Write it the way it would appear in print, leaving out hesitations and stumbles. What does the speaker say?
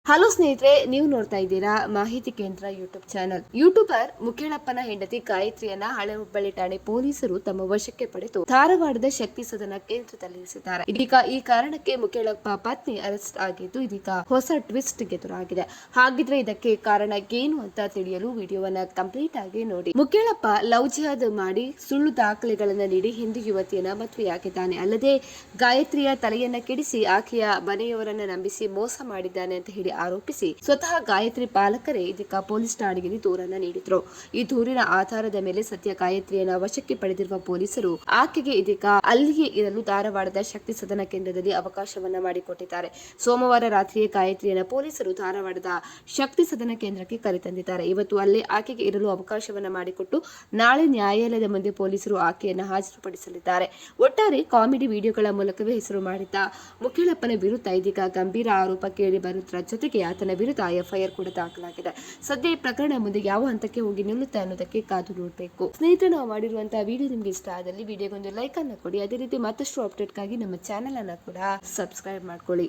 Hello ಸ್ನೇಹಿತರೆ, ನೀವು ನೋಡ್ತಾ ಇದ್ದೀರಾ ಮಾಹಿತಿ ಕೇಂದ್ರ ಯೂಟ್ಯೂಬ್ ಚಾನಲ್. ಯೂಟ್ಯೂಬರ್ ಮುಖೇಳಪ್ಪನ ಹೆಂಡತಿ ಗಾಯತ್ರಿಯನ್ನ ಹಳೆ ಹುಬ್ಬಳ್ಳಿ ಠಾಣೆ ಪೊಲೀಸರು ತಮ್ಮ ವಶಕ್ಕೆ ಪಡೆದು ಧಾರವಾಡದ ಶಕ್ತಿ ಸದನ ಕೇಂದ್ರದಲ್ಲಿರಿಸಿದ್ದಾರೆ. ಇದೀಗ ಈ ಕಾರಣಕ್ಕೆ ಮುಖೇಳಪ್ಪ ಪತ್ನಿ ಅರೆಸ್ಟ್ ಆಗಿದ್ದು, ಇದೀಗ ಹೊಸ ಟ್ವಿಸ್ಟ್ ಎದುರಾಗಿದೆ. ಹಾಗಿದ್ರೆ ಇದಕ್ಕೆ ಕಾರಣ ಏನು ಅಂತ ತಿಳಿಯಲು ವಿಡಿಯೋವನ್ನ ಕಂಪ್ಲೀಟ್ ಆಗಿ ನೋಡಿ. ಮುಖೇಳಪ್ಪ ಲವ್ ಜಿಹಾದ್ ಮಾಡಿ ಸುಳ್ಳು ದಾಖಲೆಗಳನ್ನ ನೀಡಿ ಹಿಂದೂ ಯುವತಿಯನ್ನ ಮದುವೆಯಾಗಿದ್ದಾನೆ. ಅಲ್ಲದೆ ಗಾಯತ್ರಿಯ ತಲೆಯನ್ನ ಕೆಡಿಸಿ ಆಕೆಯ ಮನೆಯವರನ್ನ ನಂಬಿಸಿ ಮೋಸ ಮಾಡಿದ್ದಾನೆ ಅಂತ ಹೇಳಿ ಆರೋಪಿಸಿ ಸ್ವತಃ ಗಾಯತ್ರಿ ಪಾಲಕರೇ ಇದೀಗ ಪೊಲೀಸ್ ಠಾಣೆಗೆ ದೂರನ್ನ ನೀಡಿದ್ರು. ಈ ದೂರಿನ ಆಧಾರದ ಮೇಲೆ ಸದ್ಯ ಗಾಯತ್ರಿಯನ್ನ ವಶಕ್ಕೆ ಪಡೆದಿರುವ ಪೊಲೀಸರು ಆಕೆಗೆ ಇದೀಗ ಅಲ್ಲಿಯೇ ಇರಲು ಧಾರವಾಡದ ಶಕ್ತಿ ಸದನ ಕೇಂದ್ರದಲ್ಲಿ ಅವಕಾಶವನ್ನ ಮಾಡಿಕೊಟ್ಟಿದ್ದಾರೆ. ಸೋಮವಾರ ರಾತ್ರಿಯೇ ಗಾಯತ್ರಿಯನ್ನ ಪೊಲೀಸರು ಧಾರವಾಡದ ಶಕ್ತಿ ಸದನ ಕೇಂದ್ರಕ್ಕೆ ಕರೆತಂದಿದ್ದಾರೆ. ಇವತ್ತು ಅಲ್ಲೇ ಆಕೆಗೆ ಇರಲು ಅವಕಾಶವನ್ನ ಮಾಡಿಕೊಟ್ಟು ನಾಳೆ ನ್ಯಾಯಾಲಯದ ಮುಂದೆ ಪೊಲೀಸರು ಆಕೆಯನ್ನ ಹಾಜರುಪಡಿಸಲಿದ್ದಾರೆ. ಒಟ್ಟಾರೆ ಕಾಮಿಡಿ ವಿಡಿಯೋಗಳ ಮೂಲಕವೇ ಹೆಸರು ಮಾಡಿದ್ದ ಮುಖೇಳಪ್ಪನ ವಿರುದ್ಧ ಇದೀಗ ಗಂಭೀರ ಆರೋಪ ಕೇಳಿ ಬರುವುದರ ಜೊತೆಗೆ ಆತನ ವಿರುದ್ಧ ಎಫ್ಐಆರ್ ಕೂಡ ದಾಖಲಾಗಿದೆ. ಸದ್ಯ ಈ ಪ್ರಕರಣ ಮುಂದೆ ಯಾವ ಹಂತಕ್ಕೆ ಹೋಗಿ ನಿಲ್ಲುತ್ತೆ ಅನ್ನೋದಕ್ಕೆ ಕಾದು ನೋಡಬೇಕು. ಸ್ನೇಹಿತರೆ, ನಾವು ಮಾಡಿರುವಂತಹ ವಿಡಿಯೋ ನಿಮ್ಗೆ ಇಷ್ಟ ಆದಲ್ಲಿ ವಿಡಿಯೋಗೊಂದು ಲೈಕ್ ಅನ್ನ ಕೊಡಿ. ಅದೇ ರೀತಿ ಮತ್ತಷ್ಟು ಅಪ್ಡೇಟ್ಗಾಗಿ ನಮ್ಮ ಚಾನೆಲ್ ಅನ್ನ ಕೂಡ ಸಬ್ಸ್ಕ್ರೈಬ್ ಮಾಡ್ಕೊಳ್ಳಿ.